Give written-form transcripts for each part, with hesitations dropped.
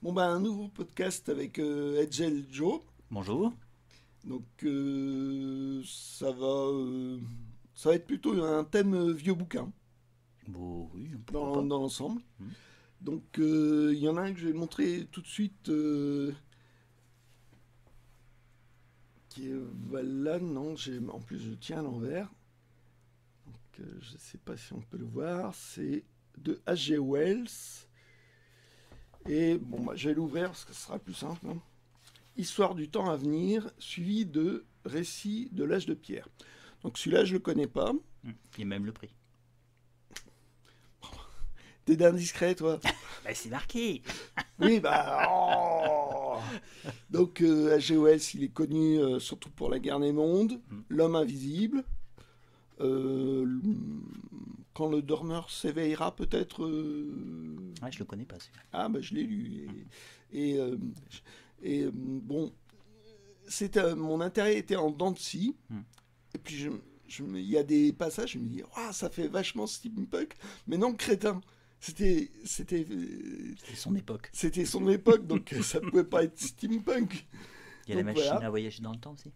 Bon, bah, un nouveau podcast avec Edgel Joe. Bonjour. Donc, ça va être plutôt un thème vieux bouquin Bon, oui, pourquoi pas. dans l'ensemble. Hmm. Donc, il y en a un que je vais montrer tout de suite qui est voilà, non, en plus je tiens à l'envers. Donc, je sais pas si on peut le voir. C'est de H.G. Wells. Et bon, bah, je vais l'ouvrir parce que ce sera plus simple, hein. Histoire du temps à venir, suivi de récits de l'âge de pierre. Donc celui-là, je le connais pas. Et même le prix. T'es d'indiscret, toi. Bah, c'est marqué. Oui, bah. Oh. Donc H.G. Wells, il est connu surtout pour La Guerre des Mondes, Hmm. L'Homme Invisible, euh, Quand le dormeur s'éveillera, peut-être. Ouais, je le connais pas celui-là. Ah, bah je l'ai lu. Et, euh, bon, mon intérêt était en dents de scie. Hmm. Et puis, il y a des passages, je me dis, ah, ça fait vachement steampunk. Mais non, crétin. C'est son époque. C'était son époque, donc ça ne pouvait pas être steampunk. Il y a la Donc machine voilà. à voyager dans le temps aussi.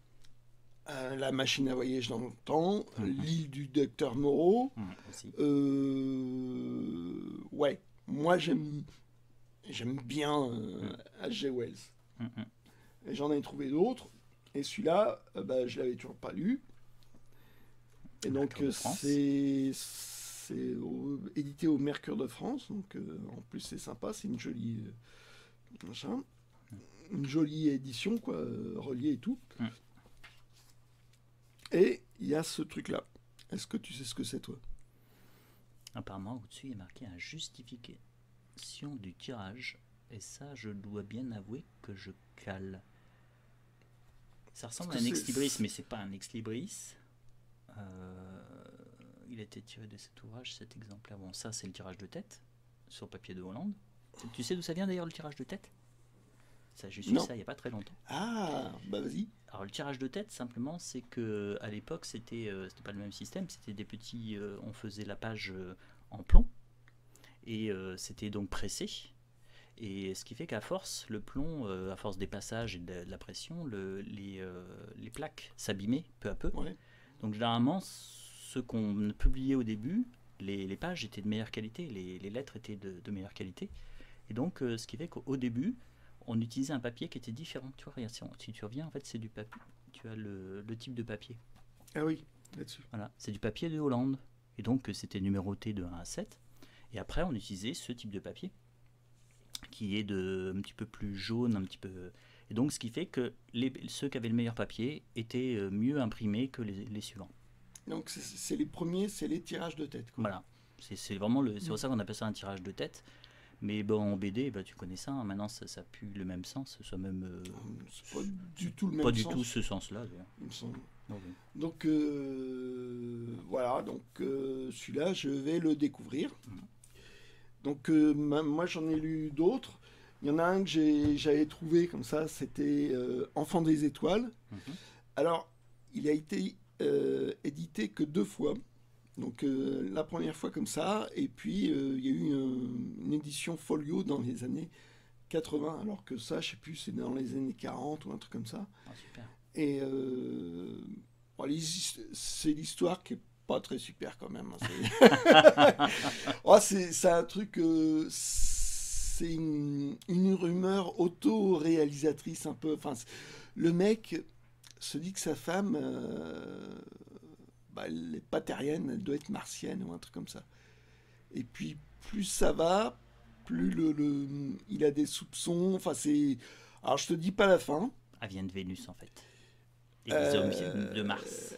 La machine à voyage dans le temps, Mhm. l'île du docteur Moreau. Aussi. Ouais, moi j'aime bien H.G. Wells. Hmm, hmm. Et j'en ai trouvé d'autres. Et celui-là, bah, je l'avais toujours pas lu. Et donc Mercure de France. c'est édité au Mercure de France. Donc en plus c'est sympa, c'est une jolie machin, une jolie édition quoi, reliée et tout. Mm. Et il y a ce truc-là. Est-ce que tu sais ce que c'est, toi? Apparemment, au-dessus, il est marqué un justification du tirage. Et ça, je dois bien avouer que je cale. Ça ressemble à Parce un que ex-libris, mais c'est pas un ex-libris. Il a été tiré de cet ouvrage, cet exemplaire. Bon, ça, c'est le tirage de tête sur papier de Hollande. Tu sais d'où ça vient d'ailleurs le tirage de tête? Ça, j'ai su Non. ça il n'y a pas très longtemps. Ah, bah vas-y. Alors le tirage de tête, simplement, c'est que à l'époque, c'était pas le même système. C'était des petits, on faisait la page en plomb et c'était donc pressé. Et ce qui fait qu'à force, le plomb, à force des passages et de la pression, les plaques s'abîmaient peu à peu. Ouais. Donc généralement, ce qu'on publiait au début, les pages étaient de meilleure qualité, les lettres étaient de meilleure qualité. Et donc, ce qui fait qu'au début, on utilisait un papier qui était différent. Tu vois, regarde, si tu reviens, en fait, c'est du papier. Tu as le type de papier. Ah oui, là-dessus. Voilà, c'est du papier de Hollande. Et donc, c'était numéroté de 1 à 7. Et après, on utilisait ce type de papier qui est un petit peu plus jaune, un petit peu. Et donc, ce qui fait que ceux qui avaient le meilleur papier étaient mieux imprimés que les suivants. Donc c'est les premiers, c'est les tirages de tête, quoi. Voilà, c'est vraiment c'est pour ça qu'on appelle ça un tirage de tête. Mais bon, en BD, bah, tu connais ça, hein. Maintenant ça pue le même sens, soit même C'est pas du tout le même pas du sens, tout ce sens-là d'ailleurs. il me semble. Oh, oui. Donc voilà, donc celui-là, je vais le découvrir. Mhm. Donc moi, j'en ai lu d'autres. Il y en a un que j'avais trouvé comme ça, c'était Enfant des étoiles. Mhm. Alors, il a été édité que 2 fois. Donc la première fois comme ça, et puis il y a eu une édition folio dans les années 80, alors que ça, je sais plus, c'est dans les années 40 ou un truc comme ça. Ah, super. Et bon, c'est l'histoire qui est pas très super quand même, hein. Oh, c'est un truc, c'est une rumeur auto-réalisatrice un peu. Enfin, le mec se dit que sa femme, bah, elle n'est pas terrienne, elle doit être martienne ou un truc comme ça. Et puis plus ça va, plus il a des soupçons. Enfin, c'est. Alors je te dis pas la fin. Elle vient de Vénus en fait. Et les hommes viennent de Euh, Mars.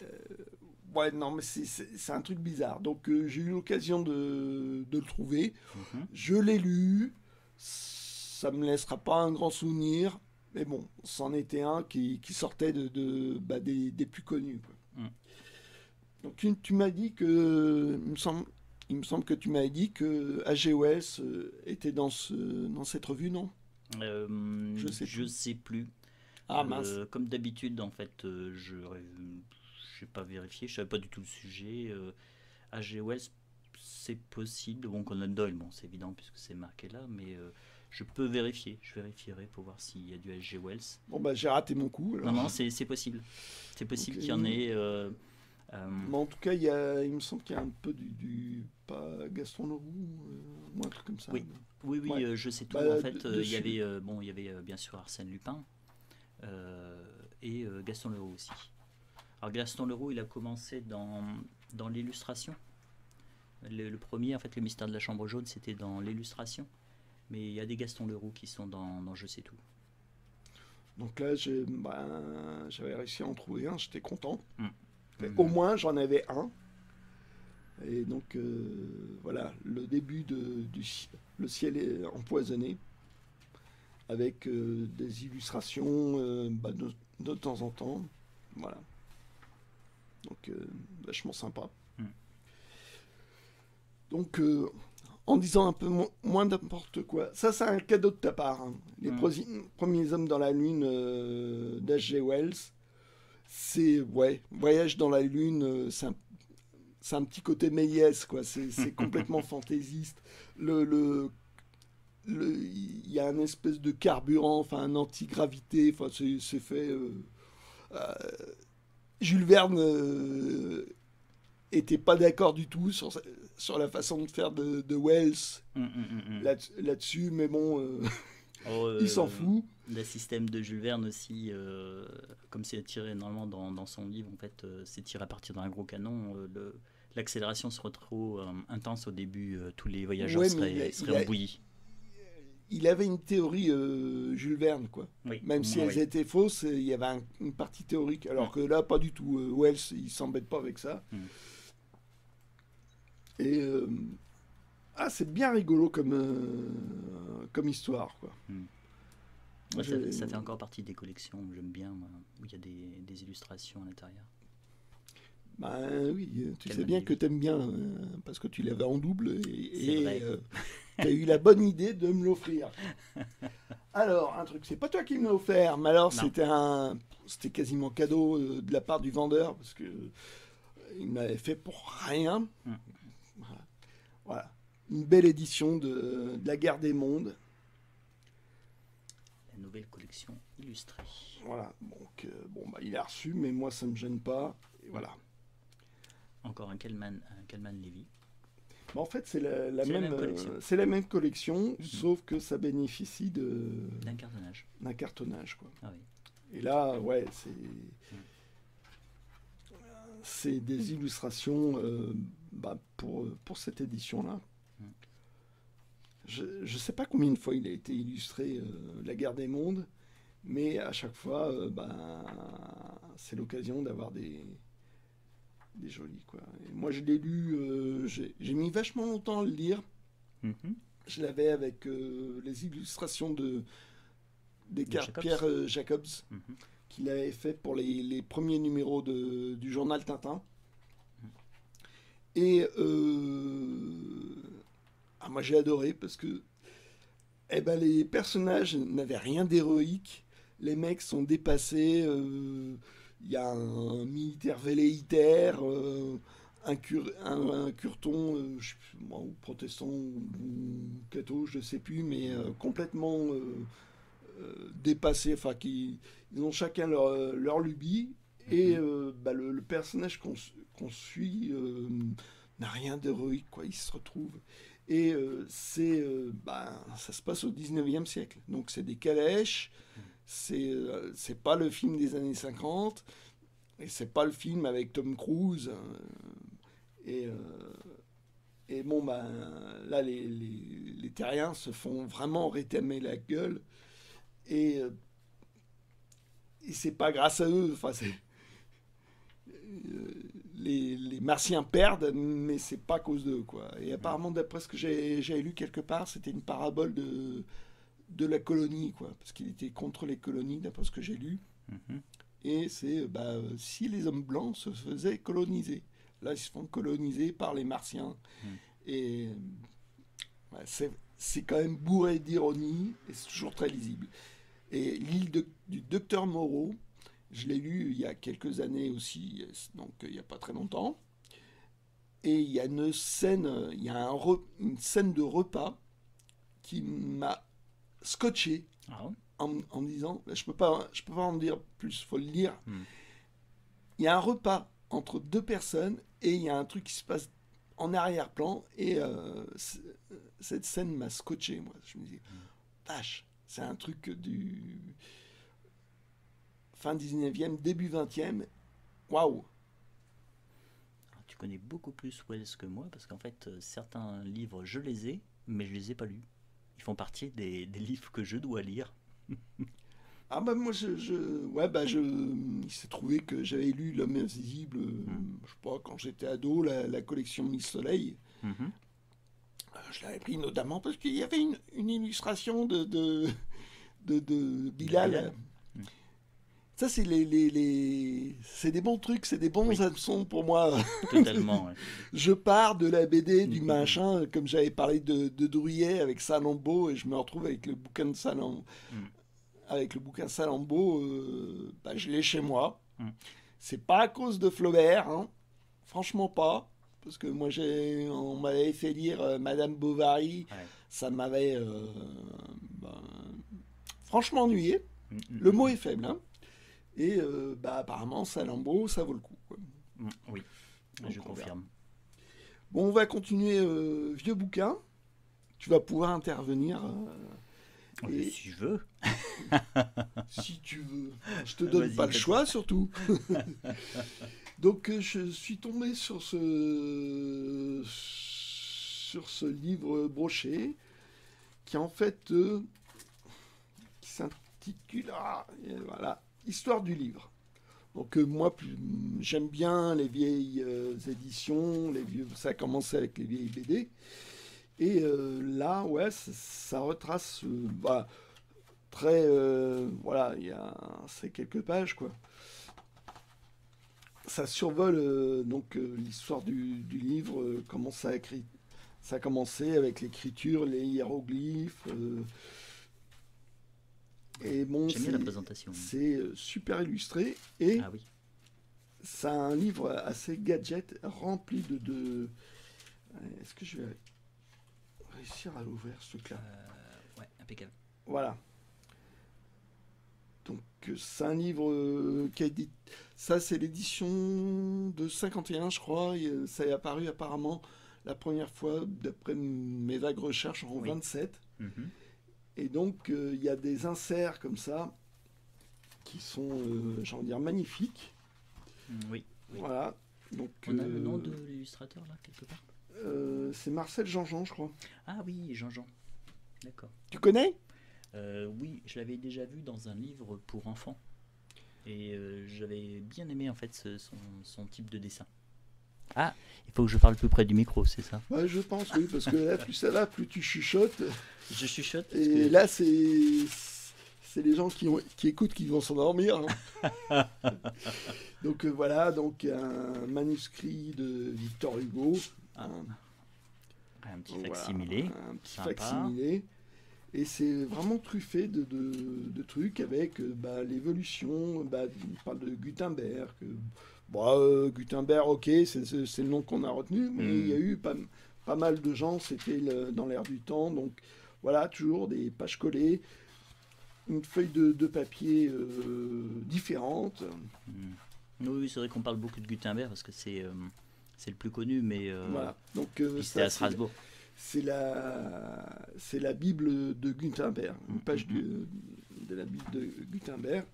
Ouais, non, mais c'est un truc bizarre. Donc j'ai eu l'occasion de le trouver. Mhm. Je l'ai lu. Ça me laissera pas un grand souvenir. Mais bon, c'en était un qui sortait bah, des plus connus, quoi. Mm. Donc tu m'as dit que. Il me semble que tu m'avais dit que H.G. Wells était dans cette revue, non? Je sais Je plus. sais plus. Ah mince. Comme d'habitude, en fait, je n'ai pas vérifié, je savais pas du tout le sujet. H.G. Wells, c'est possible. Bon, Conan Doyle, bon, c'est évident puisque c'est marqué là, mais Je peux vérifier, je vérifierai pour voir s'il y a du H.G. Wells. Bon, bah, j'ai raté mon coup. Alors. Non, c'est possible. C'est possible qu'il y en ait. Mais en tout cas, il me semble qu'il y a un peu pas Gaston Leroux, ou un truc comme ça. Oui, oui, Ouais. je sais tout. Bah, En fait, il y dessus. avait, bon, il y avait bien sûr Arsène Lupin et Gaston Leroux aussi. Alors Gaston Leroux, il a commencé dans l'illustration. Le premier, en fait, le mystère de la chambre jaune, c'était dans l'illustration. Mais il y a des Gaston Leroux qui sont dans Je sais tout. Donc là, j'avais réussi à en trouver un, j'étais content. Mm. Au moins, j'en avais un. Et donc, voilà, le début Le ciel est empoisonné, avec des illustrations de temps en temps. Voilà. Donc, vachement sympa. Mm. Donc, en disant un peu moins n'importe quoi, ça, c'est un cadeau de ta part. Hein. Les premiers hommes dans la Lune d'H.G. Wells, c'est, ouais, Voyage dans la Lune, c'est un petit côté Méliès, quoi. C'est complètement fantaisiste. Il y a un espèce de carburant, enfin, un anti-gravité, enfin, c'est fait... Jules Verne était pas d'accord du tout sur la façon de faire de Wells là-dessus, mais bon, il s'en fout. Le système de Jules Verne aussi, comme c'est tiré normalement dans son livre, en fait, c'est tiré à partir d'un gros canon. L'accélération serait trop intense au début, tous les voyageurs seraient embouillis. Il avait une théorie Jules Verne, quoi. Oui, même si elles étaient fausses, il y avait une partie théorique. Alors que là, pas du tout. Wells, il s'embête pas avec ça. Et c'est bien rigolo comme histoire, quoi. Ouais, ça fait encore partie des collections que j'aime bien, moi, où il y a des illustrations à l'intérieur. Ben oui, tu sais bien que t'aimes bien, parce que tu l'avais en double et tu as eu la bonne idée de me l'offrir. Alors, un truc, c'est pas toi qui me l'as offert, mais alors c'était quasiment cadeau de la part du vendeur, parce que il m'avait fait pour rien. Voilà. Une belle édition de La Guerre des Mondes. La nouvelle collection illustrée. Voilà, donc il a reçu, mais moi ça me gêne pas. Et voilà. Encore un Kellman Levy. En fait, c'est la même collection, sauf que ça bénéficie d'un cartonnage. Quoi. Ah oui. Et là, ouais, c'est des illustrations pour cette édition-là. Je ne sais pas combien de fois il a été illustré La Guerre des Mondes, mais à chaque fois, c'est l'occasion d'avoir des jolis, quoi. Et moi, je l'ai lu, j'ai mis vachement longtemps à le lire. Je l'avais avec les illustrations Pierre Jacobs, qu'il avait fait pour les premiers numéros du journal Tintin. Et moi, j'ai adoré parce que les personnages n'avaient rien d'héroïque. Les mecs sont dépassés. Il y a un militaire velléitaire, un curton, ou protestant ou catho, je ne sais plus, mais complètement dépassé. Enfin, ils ont chacun leur lubie. Et le personnage qu'on suit n'a rien d'héroïque, quoi. Il se retrouve. Et ça se passe au 19e siècle. Donc c'est des calèches. C'est pas le film des années 50 et c'est pas le film avec Tom Cruise et bon là les terriens se font vraiment rétamer la gueule et c'est pas grâce à eux, enfin les martiens perdent, mais c'est pas à cause d'eux, quoi. Et apparemment, d'après ce que j'ai lu quelque part, c'était une parabole de la colonie, quoi, parce qu'il était contre les colonies, d'après ce que j'ai lu. Et c'est si les hommes blancs se faisaient coloniser, là ils se font coloniser par les martiens. Et c'est quand même bourré d'ironie et c'est toujours très lisible. Et l'île du docteur Moreau, je l'ai lu il y a quelques années aussi, donc il n'y a pas très longtemps. Et il y a une scène, une scène de repas qui m'a scotché Ah ouais. en me disant, je peux pas en dire plus, faut le lire. Hmm. Il y a un repas entre deux personnes et il y a un truc qui se passe en arrière-plan et cette scène m'a scotché, moi. Je me dis, vache, c'est un truc du fin 19e, début 20e. Waouh! Alors, tu connais beaucoup plus Wells que moi parce qu'en fait, certains livres, je les ai, mais je les ai pas lus. Ils font partie des livres que je dois lire. Ah bah moi ouais bah il s'est trouvé que j'avais lu L'Homme Invisible, je sais pas, quand j'étais ado, la collection Mille Soleil. Mhm. Je l'avais pris notamment parce qu'il y avait une illustration de Bilal. Bilal. Ça, c'est c'est des bons trucs, c'est des bons Oui. hameçons pour moi. Totalement. Ouais. Je pars de la BD, du Mhm. machin, comme j'avais parlé de Drouillet avec Salammbô, et je me retrouve avec le bouquin de Salammbô. Mhm. Avec le bouquin Salammbô, bah, je l'ai chez moi. Mhm. C'est pas à cause de Flaubert, hein. Franchement pas. Parce que moi, on m'avait fait lire Madame Bovary, Ouais. ça m'avait ben, franchement ennuyé. Mhm. Le mot est faible, hein. Et bah, apparemment, Salammbô, ça vaut le coup, quoi. Mhm. Oui, Donc, je on verra. confirme. Bon, on va continuer vieux bouquin. Tu vas pouvoir intervenir Oh, et si je veux. si tu veux. Je te donne Vas-y, pas le vas-y. choix, surtout. Donc, je suis tombé sur ce livre broché qui en fait qui s'intitule voilà, Histoire du livre. Donc moi j'aime bien les vieilles éditions, ça a commencé avec les vieilles BD. Et là, ouais, ça retrace bah, très voilà, c'est quelques pages quoi. Ça survole donc l'histoire du livre, comment ça a commencé avec l'écriture, les hiéroglyphes. Et bon, J'aime bien la présentation. c'est super illustré et Ah oui. c'est un livre assez gadget, rempli Est-ce que je vais réussir à l'ouvrir, ce truc-là? Ouais, impeccable. Voilà. Donc, c'est un livre qui a été... Ça, c'est l'édition de 51, je crois. Et, ça est apparu apparemment la première fois, d'après mes vagues recherches, en Oui. 27. Mhm. Et donc, il y a des inserts comme ça qui sont, j'ai envie de dire, magnifiques. Oui. Oui. Voilà. Donc, On a le nom de l'illustrateur là, quelque part? c'est Marcel Jean-Jean, je crois. Ah oui, Jean-Jean. D'accord. Tu connais? Oui, je l'avais déjà vu dans un livre pour enfants. Et j'avais bien aimé en fait son type de dessin. Ah, il faut que je parle plus près du micro, c'est ça? Ouais, je pense, oui, parce que là, plus ça va, plus tu chuchotes. Je chuchote. Parce Et que... là, c'est les gens qui écoutent qui vont s'endormir, hein. Donc voilà, donc un manuscrit de Victor Hugo. Ah. Un petit Donc, voilà, facsimilé. un petit Sympa. facsimilé. Et c'est vraiment truffé de trucs avec bah, l'évolution. Bah, on parle de Gutenberg. Gutenberg, ok, c'est le nom qu'on a retenu, mais il y a eu pas mal de gens, c'était dans l'air du temps. Donc voilà, toujours des pages collées, une feuille de papier différente. Oui, c'est vrai qu'on parle beaucoup de Gutenberg parce que c'est le plus connu, mais Voilà. Donc puis c'était à Strasbourg. c'est la Bible de Gutenberg, une page de la Bible de Gutenberg.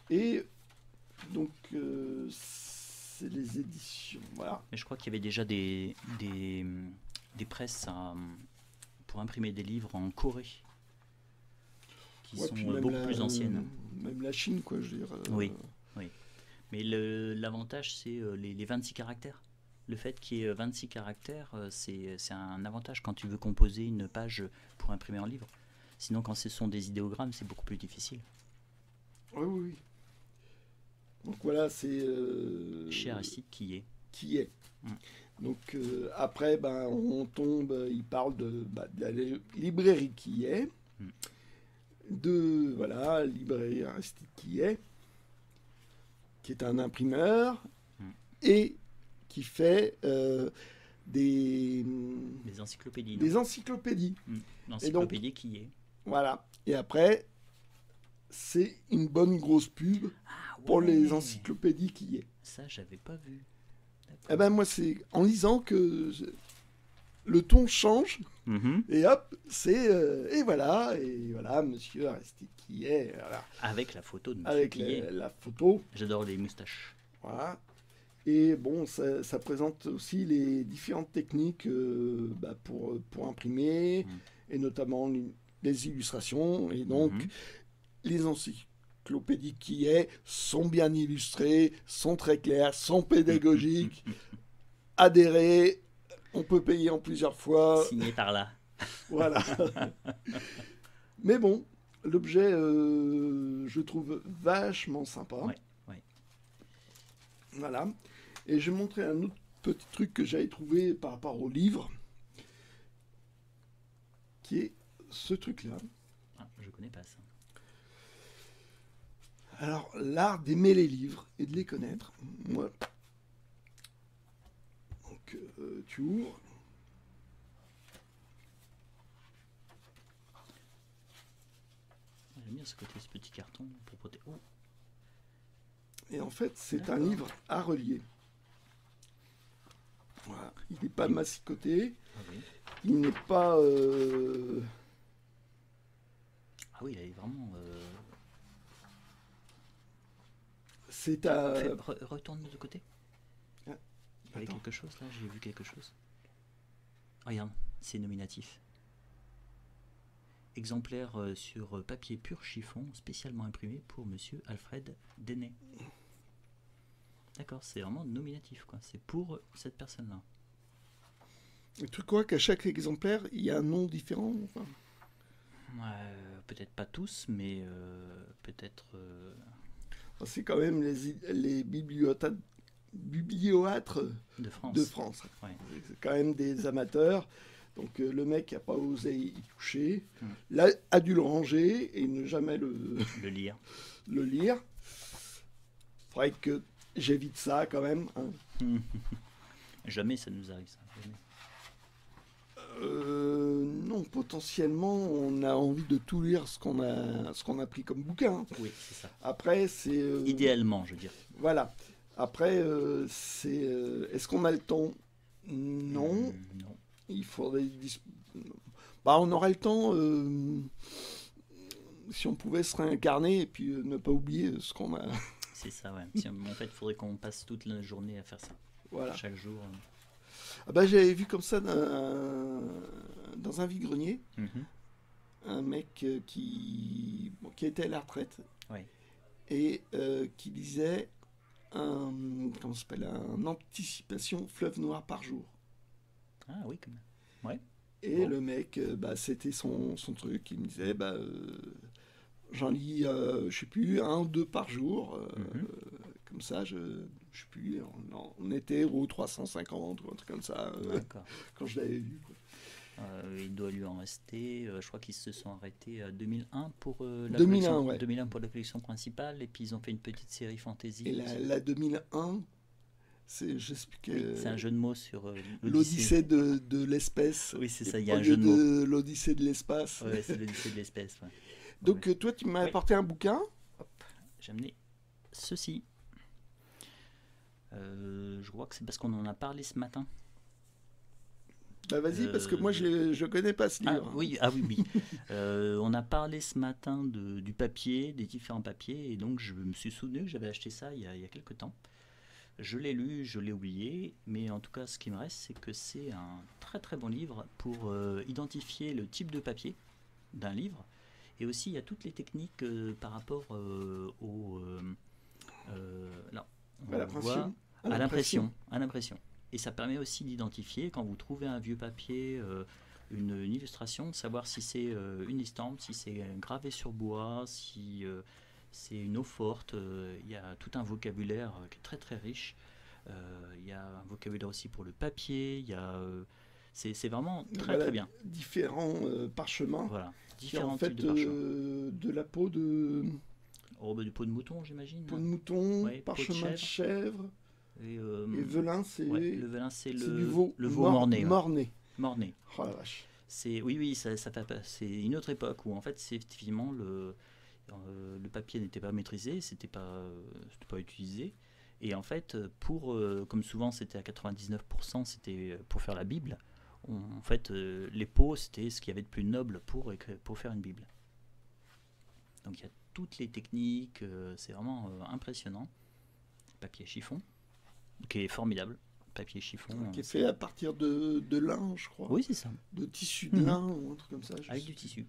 Et donc c'est les éditions. Voilà. Mais je crois qu'il y avait déjà des presses pour imprimer des livres en Corée qui Ouais, sont puis même beaucoup plus anciennes. Même la Chine, quoi, je veux dire. Oui. Mais l'avantage, c'est les 26 caractères. Le fait qu'il y ait 26 caractères, c'est un avantage quand tu veux composer une page pour imprimer en livre. Sinon, quand ce sont des idéogrammes, c'est beaucoup plus difficile. Oui. Donc voilà, c'est... Chez Aristide qui est. Donc après, ben, on tombe, il parle de la librairie qui est, de voilà, librairie Aristide qui est un imprimeur et qui fait des encyclopédies. Des encyclopédies. L'encyclopédie qui est. Voilà. Et après, c'est une bonne grosse pub Ah pour les ouais. encyclopédies qui y est. Ça, j'avais pas vu. Eh D'accord. ben moi, c'est en lisant que le ton change Mhm. et hop, et voilà, monsieur Aristide qui est, voilà, Avec la photo de Monsieur avec Quillet. la photo, J'adore les moustaches. voilà. Et bon, ça présente aussi les différentes techniques pour imprimer, Mhm. et notamment les illustrations. Et donc, Mhm. les encyclopédies qui est sont bien illustrées, sont très claires, sont pédagogiques, adhérées, on peut payer en plusieurs fois. Signé par là. Voilà. Mais bon, l'objet, je trouve vachement sympa. Ouais, ouais. Voilà. Et je vais montrer un autre petit truc que j'avais trouvé par rapport au livre, qui est ce truc-là. Ah, je connais pas ça. Alors, l'art d'aimer les livres et de les connaître. Moi. Donc, tu ouvres. J'aime bien ce côté, ce petit carton pour protéger. Oh, Et en fait, c'est un D'accord. livre à relier. Voilà. Il n'est pas massicoté. ah oui. Il n'est pas... Ah oui, il est vraiment. c'est à... Retourne de côté. Ah, Il y avait attends. quelque chose là, j'ai vu quelque chose. Regarde, c'est nominatif. Exemplaire sur papier pur chiffon, spécialement imprimé pour Monsieur Alfred Denet. D'accord, c'est vraiment nominatif quoi. C'est pour cette personne-là. Le truc quoi qu'à chaque exemplaire, il y a un nom différent. Enfin, Peut-être pas tous, mais peut-être. c'est quand même les bibliothécaires De France. de France. Ouais. C'est quand même des amateurs. Donc le mec n'a pas osé y toucher. Mm. Là, a dû le ranger et ne jamais Le lire. le lire. Faudrait que j'évite ça quand même. Hein. Jamais ça nous arrive ça. Jamais. Non, potentiellement, on a envie de tout lire ce qu'on a pris comme bouquin. Oui, c'est ça. Après, c'est... Idéalement, je veux dire. Voilà. Après, c'est... est-ce qu'on a le temps? Non. Non. Il faudrait... on aurait le temps si on pouvait se réincarner et puis ne pas oublier ce qu'on a... C'est ça, ouais. En fait, il faudrait qu'on passe toute la journée à faire ça. Voilà. Chaque jour. Ah bah, j'avais vu comme ça dans un vide-grenier, Mhm. un mec qui était à la retraite Ouais. et qui disait comment ça s'appelle, un anticipation fleuve noir par jour. Ah oui, quand même. Ouais. Et Bon. le mec, c'était son truc. Il me disait, j'en lis, je sais plus, un ou deux par jour. Mhm. Comme ça, je sais plus, en été ou 350 ou un truc comme ça, D'accord. quand je l'avais vu. Quoi. Il doit lui en rester. Je crois qu'ils se sont arrêtés à 2001 pour la 2001, collection. ouais. 2001 pour la collection principale. Et puis ils ont fait une petite série fantasy. Et la 2001, j'explique, Oui, c'est un jeu de mots sur l'Odyssée de l'espèce. Oui, c'est ça, il y au a un lieu jeu de mots. de l'Odyssée de l'espace. Ouais, c'est l'Odyssée de l'espèce. Ouais. Donc Ouais. toi, tu m'as Oui. apporté un bouquin. J'ai amené ceci. Je crois que c'est parce qu'on en a parlé ce matin. Bah vas-y, parce que moi, je connais pas ce livre. Oui. On a parlé ce matin du papier, des différents papiers, et donc je me suis souvenu que j'avais acheté ça il y a quelques temps. Je l'ai lu, je l'ai oublié, mais en tout cas, ce qui me reste, c'est que c'est un très très bon livre pour identifier le type de papier d'un livre, et aussi il y a toutes les techniques par rapport là, on À l'impression. voit à l'impression. Et ça permet aussi d'identifier, quand vous trouvez un vieux papier, une illustration, de savoir si c'est une estampe, si c'est gravé sur bois, si c'est une eau forte. Il y a tout un vocabulaire qui est très très riche. Il y a un vocabulaire aussi pour le papier. C'est vraiment très Voilà, très bien. Différents parchemins. Voilà, Qui différents en fait types de parchemins. de la peau de Du peau de mouton, j'imagine. peau de mouton, Ouais, peau de parchemin de chèvre. Et, Et velin, c'est le velin, c'est du veau. le veau mornay. Ouais. Mornay. Mornay. Oh la vache. Oui, oui, c'est une autre époque où en fait, c'est effectivement le papier n'était pas maîtrisé, c'était pas utilisé. Et en fait, comme souvent c'était à 99%, c'était pour faire la Bible. En fait, les pots, c'était ce qu'il y avait de plus noble pour faire une Bible. Donc il y a toutes les techniques, c'est vraiment impressionnant. Papier chiffon, qui est formidable. Papier chiffon. Qui est fait à partir de lin, je crois. Oui, c'est ça. De tissu de lin ou un truc comme ça. Avec du tissu.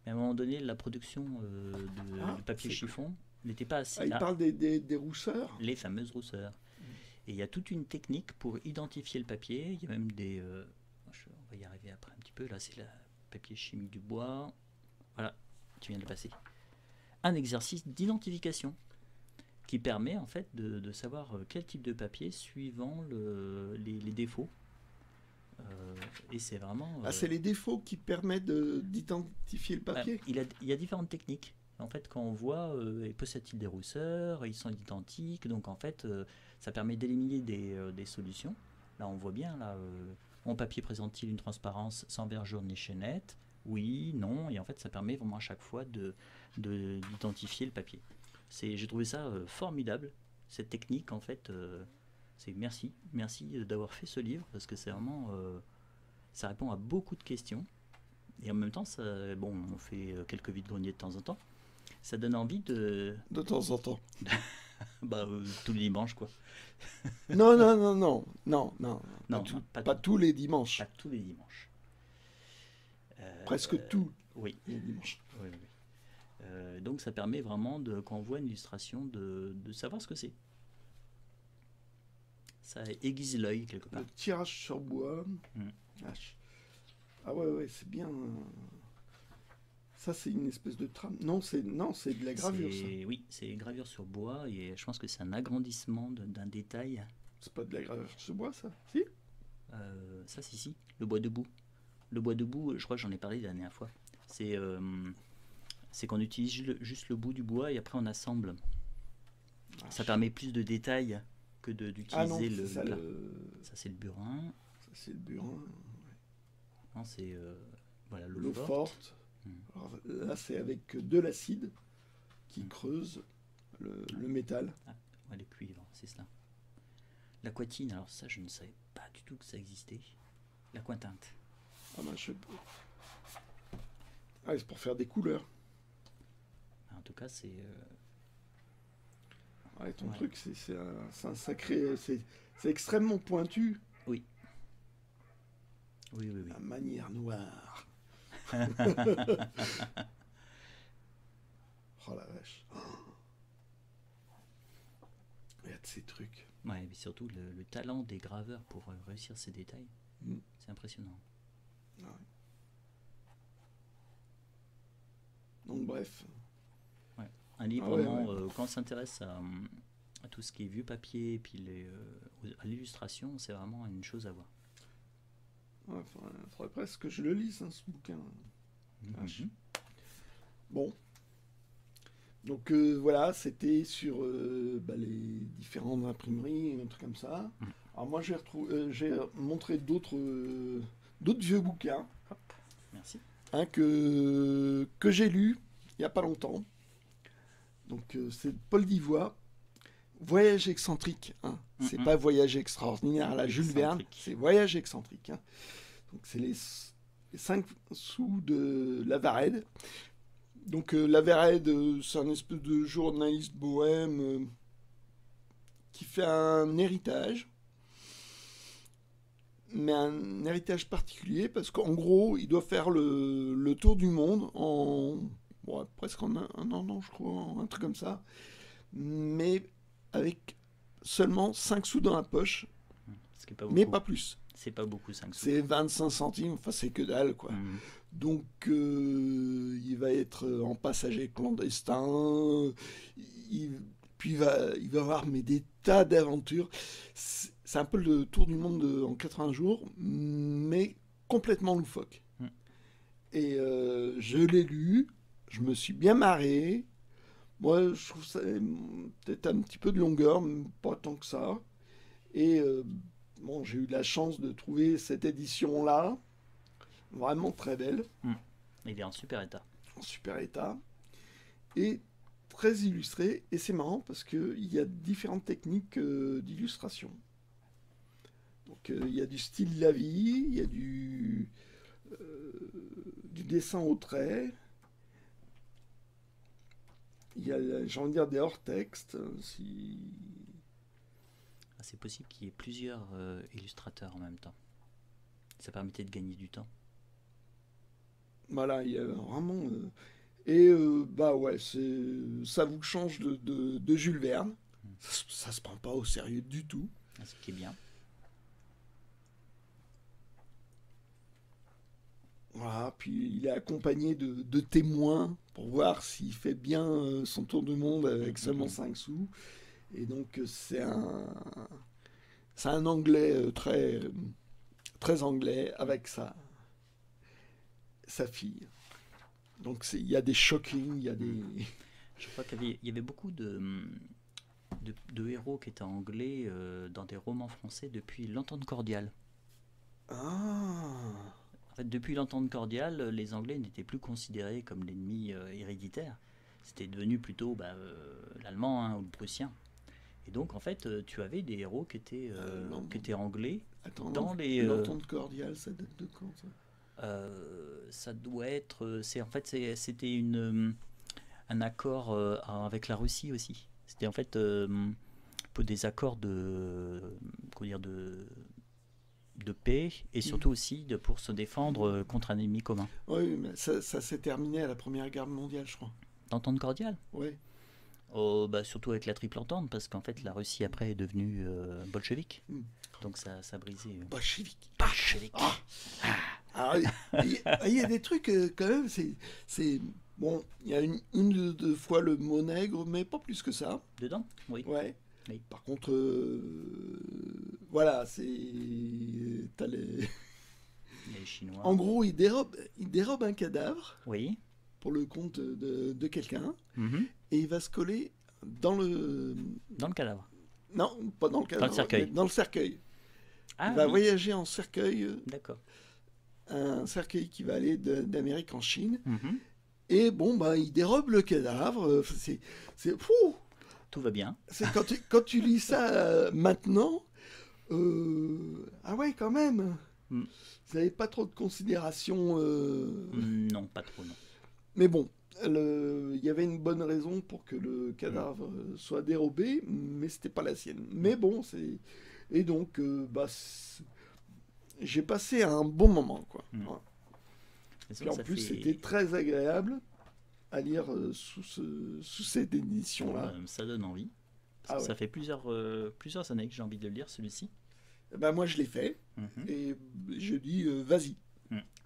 Mais à un moment donné, la production du papier chiffon n'était pas assez. Il parle des rousseurs. Les fameuses rousseurs. Et il y a toute une technique pour identifier le papier. Il y a même on va y arriver après un petit peu. Là, c'est le papier chimique du bois. Voilà, tu viens de le passer. Un exercice d'identification qui permet en fait de savoir quel type de papier suivant les défauts. Et c'est vraiment. C'est les défauts qui permettent d'identifier le papier. Il y a différentes techniques. En fait, quand on voit, possède-t-il des rousseurs, ils sont identiques, donc en fait, ça permet d'éliminer des solutions. Là, on voit bien, là, mon papier présente-t-il une transparence sans vergeure ni chaînette? Oui, non, et en fait, ça permet vraiment à chaque fois d'identifier le papier. J'ai trouvé ça formidable, cette technique, en fait. Merci d'avoir fait ce livre, parce que c'est vraiment, ça répond à beaucoup de questions. Et en même temps, on fait quelques vides-greniers de temps en temps. Ça donne envie de... De temps en temps. Tous les dimanches, quoi. Non. Pas tous les dimanches. Pas tous les dimanches. Presque tous oui. les dimanches. Oui. Donc ça permet vraiment, quand on voit une illustration, de savoir ce que c'est. Ça aiguise l'œil, quelque part. Le tirage sur bois. Ah ouais, c'est bien... Ça, c'est une espèce de trame. Non, c'est de la gravure, ça. Oui, c'est gravure sur bois, et je pense que c'est un agrandissement d'un détail. C'est pas de la gravure sur bois, ça? Si? Ça, si. Le bois debout. Le bois debout, je crois que j'en ai parlé la dernière fois. C'est qu'on utilise juste le bout du bois, et après on assemble. Ça permet plus de détails que d'utiliser le plat. Ça, c'est le burin. Ça, c'est le burin. Ouais. Non, c'est voilà, l'eau forte. Alors, là, c'est avec de l'acide qui creuse le métal. Le cuivre, c'est ça. L'aquatine, alors ça, je ne savais pas du tout que ça existait. L'aquatinte. Je sais pas. C'est pour faire des couleurs. En tout cas, c'est... ton truc, c'est un sacré... C'est extrêmement pointu. Oui. La manière noire. Oh la vache. Il y a de ces trucs. Ouais, mais surtout le talent des graveurs pour réussir ces détails. C'est impressionnant. Ouais. Donc bref. Ouais. Un livre vraiment, quand on s'intéresse à tout ce qui est vieux papier et puis à l'illustration, c'est vraiment une chose à voir. Il faudrait presque que je le lise, ce bouquin. Bon. Donc voilà, c'était sur les différentes imprimeries, un truc comme ça. Alors moi, j'ai montré d'autres vieux bouquins. Hop, merci. Que j'ai lu il n'y a pas longtemps. Donc c'est Paul Divois. Voyage excentrique, c'est pas voyage extraordinaire à la Jules Verne, c'est voyage excentrique. Donc c'est les 5 sous de Lavarède. Donc Lavarède, c'est un espèce de journaliste bohème qui fait un héritage, mais un héritage particulier parce qu'en gros, il doit faire le tour du monde presque en un an, je crois, un truc comme ça, mais avec seulement 5 sous dans la poche, mais pas plus. C'est pas beaucoup, 5 sous. C'est 25 centimes, enfin c'est que dalle, quoi. Donc il va être en passager clandestin, puis il va avoir des tas d'aventures. C'est un peu le tour du monde en 80 jours, mais complètement loufoque. Et je l'ai lu, je me suis bien marré. Moi, je trouve ça peut-être un petit peu de longueur, mais pas tant que ça. Et j'ai eu la chance de trouver cette édition-là. Vraiment très belle, Il est en super état. en super état. Et très illustrée. Et c'est marrant parce qu'il y a différentes techniques d'illustration. Donc il y a du style la vie, il y a du dessin au trait, il y a, j'ai envie de dire, des hors-textes. Si... Ah, c'est possible qu'il y ait plusieurs illustrateurs en même temps. Ça permettait de gagner du temps. Voilà, il y a vraiment. Bah ouais, ça vous change de Jules Verne. Ça se prend pas au sérieux du tout. Ce qui est bien. Voilà, puis il est accompagné de témoins pour voir s'il fait bien son tour du monde avec seulement 5 sous. Et donc c'est un anglais très anglais avec sa fille. Donc il y a des shocking, il y a des... Je crois qu'il y avait beaucoup de héros qui étaient anglais dans des romans français depuis l'Entente cordiale. Ah, En fait, depuis l'Entente cordiale, les Anglais n'étaient plus considérés comme l'ennemi héréditaire. C'était devenu plutôt l'Allemand, hein, ou le Prussien. Et donc, en fait, tu avais des héros qui étaient anglais. attends, Dans les, l'entente cordiale, ça date de quand ça? Ça doit être... c'était un accord avec la Russie aussi. C'était en fait pour des accords comment dire, de paix et surtout aussi pour se défendre contre un ennemi commun. Oui, mais ça s'est terminé à la Première Guerre mondiale, je crois. L'entente cordiale? Oui. Surtout avec la triple entente, parce qu'en fait la Russie après est devenue bolchevique. Donc ça a brisé. Bolchevique. Bolchevique. Alors, il y a des trucs quand même, c'est bon, il y a une ou deux fois le mot nègre, mais pas plus que ça. Dedans? Oui. Ouais. Oui. Par contre, voilà, t'as Les Chinois. En gros, il dérobe un cadavre Oui. pour le compte de quelqu'un, Mhm. et il va se coller dans le... Dans le cadavre. Non, pas dans le cadavre, Dans le cercueil. mais dans le cercueil. Ah Il va oui. voyager en cercueil, D'accord. un cercueil qui va aller d'Amérique en Chine. Mhm. Et bon, bah, il dérobe le cadavre. Fou. Tout va bien. C'est quand tu lis ça maintenant. Ah ouais, quand même. Mm. Vous n'avez pas trop de considération. Non, pas trop, non. Mais bon, il y avait une bonne raison pour que le cadavre soit dérobé, mais c'était pas la sienne. Mais bon, c'est. Et donc, j'ai passé un bon moment, quoi. Voilà. Puis en plus, c'était très agréable à lire sous cette édition-là. Ça donne envie. Ça fait plusieurs années que j'ai envie de le lire, celui-ci. Ben moi, je l'ai fait. Et je dis, vas-y.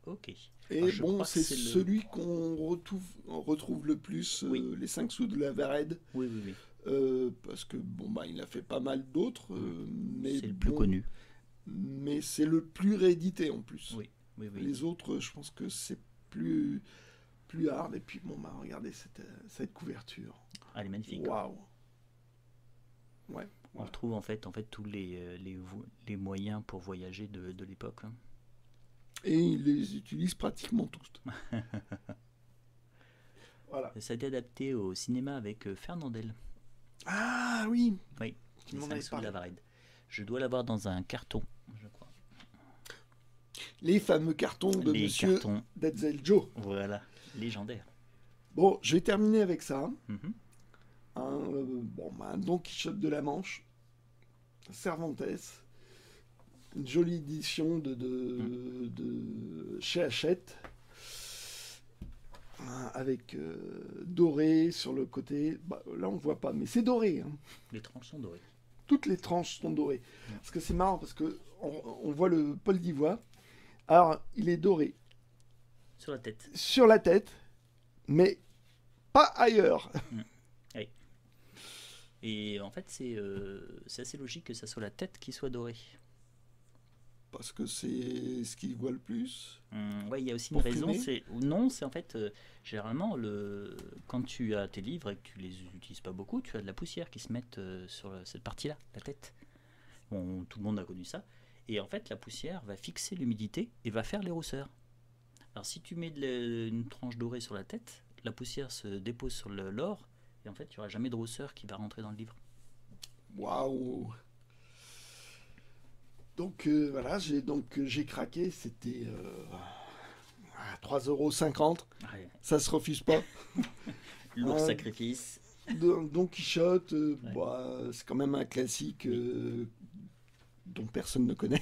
Ok. Et bon, c'est celui qu'on retrouve le plus, les 5 sous de la Varède. Oui, oui, oui. Parce que, bon, bah, il a fait pas mal d'autres. Mais c'est le plus connu. Mais c'est le plus réédité en plus. Oui, oui, oui. Les autres, je pense que c'est plus hard. Et puis, bon, bah, regardez cette couverture. Elle est magnifique. Waouh. Ouais. On retrouve en fait tous les moyens pour voyager de l'époque. Hein. Et ils les utilisent pratiquement tous. Voilà. Ça a été adapté au cinéma avec Fernandel. Ah oui. Oui. Tu m'en avais parlé. Je dois l'avoir dans un carton, je crois. Les fameux cartons de Monsieur Detzel Joe. Voilà, légendaire. Bon, je vais terminer avec ça. Un Don Quichotte de la Manche, Cervantes, une jolie édition de chez Hachette, avec doré sur le côté. Bah, là, on voit pas, mais c'est doré. Hein. Les tranches sont dorées. Toutes les tranches sont dorées. Parce que c'est marrant, parce que on voit le Paul d'Ivoire. Alors, il est doré. Sur la tête. Sur la tête, mais pas ailleurs. Oui. Et en fait, c'est assez logique que ça soit la tête qui soit dorée. Parce que c'est ce qu'il voit le plus. Oui, il y a aussi une raison. Non, c'est en fait, généralement, quand tu as tes livres et que tu les utilises pas beaucoup, tu as de la poussière qui se met sur cette partie-là, la tête. Bon, tout le monde a connu ça. Et en fait, la poussière va fixer l'humidité et va faire les rousseurs. Alors si tu mets une tranche dorée sur la tête, la poussière se dépose sur l'or, et en fait, il n'y aura jamais de rousseur qui va rentrer dans le livre. Waouh! Donc voilà, j'ai craqué, c'était à 3,50 €. Ouais. Ça se refuse pas. Lourd Euh, sacrifice. Don Quichotte, Ouais. bah, c'est quand même un classique dont personne ne connaît.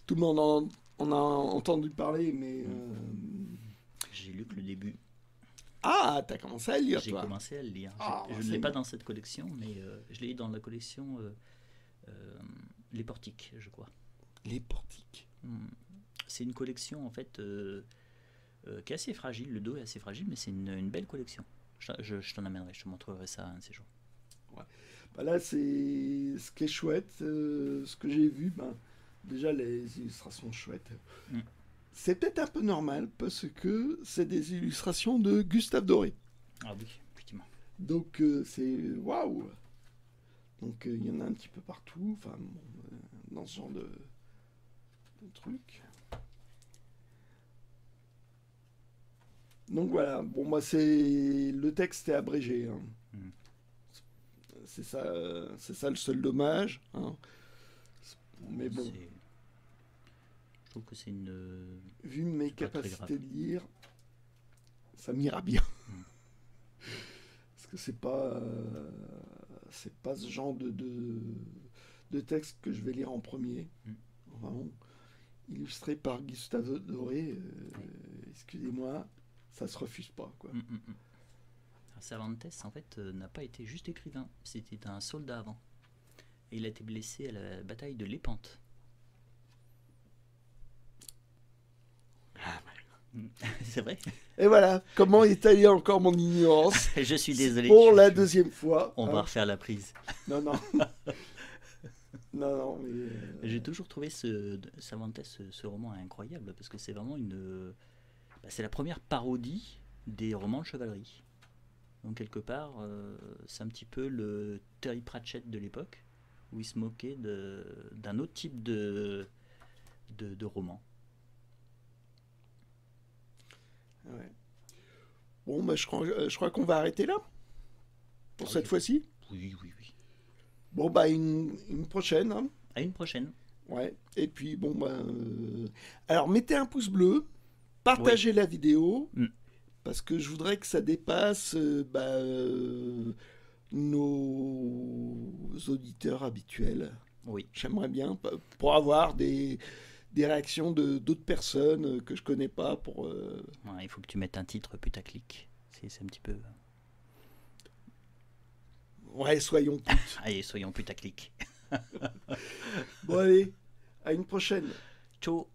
Tout le monde en a entendu parler, mais... J'ai lu que le début. Ah, t'as commencé à le lire, J'ai toi. commencé à le lire. Ah, Je ne c'est l'ai pas bien. dans cette collection, mais je l'ai dans la collection Les Portiques, je crois. Les portiques. C'est une collection en fait qui est assez fragile. Le dos est assez fragile, mais c'est une belle collection. Je t'en amènerai, je te montrerai ça un de ces jours. Bah là, c'est ce qui est chouette, ce que j'ai vu, ben, déjà les illustrations chouettes. Mm. C'est peut-être un peu normal parce que c'est des illustrations de Gustave Doré. Ah oui, effectivement. Donc c'est waouh. Donc il y en a un petit peu partout, enfin bon, dans ce genre de truc. Donc voilà, bon moi c'est le texte est abrégé, hein. Mm. C'est ça le seul dommage, hein. Mais bon, Je trouve que c'est une. vu mes C'est pas très grave. capacités de lire, ça m'ira bien. Mm. Parce que c'est pas ce genre de texte que je vais lire en premier. Mm. Vraiment. Illustré par Gustave Doré, excusez-moi, ça se refuse pas, quoi. Mm, mm, mm. Alors, Cervantes, en fait, n'a pas été juste écrivain. C'était un soldat avant. Et il a été blessé à la bataille de Lépante. C'est vrai. Et voilà, comment étaler encore mon ignorance Je suis désolé. pour la deuxième fois. On hein. va refaire la prise. Non, non. Non, mais... J'ai toujours trouvé Cervantes, ce roman incroyable, parce que c'est vraiment c'est la première parodie des romans de chevalerie. Donc quelque part, c'est un petit peu le Terry Pratchett de l'époque, où il se moquait d'un autre type de roman. Ouais. Bon, bah, je crois qu'on va arrêter là, pour Ah cette oui. fois-ci. Oui, oui, oui. Bon, bah, une prochaine, hein. À une prochaine. Ouais. Et puis, bon, bah... Alors, mettez un pouce bleu, partagez la vidéo, Mm. parce que je voudrais que ça dépasse nos auditeurs habituels. Oui. J'aimerais bien, pour avoir des réactions de d'autres personnes que je connais pas, pour... Ouais, il faut que tu mettes un titre putaclic. C'est un petit peu. Ouais, soyons putes. Allez, soyons putaclic. Bon, allez, à une prochaine. Ciao.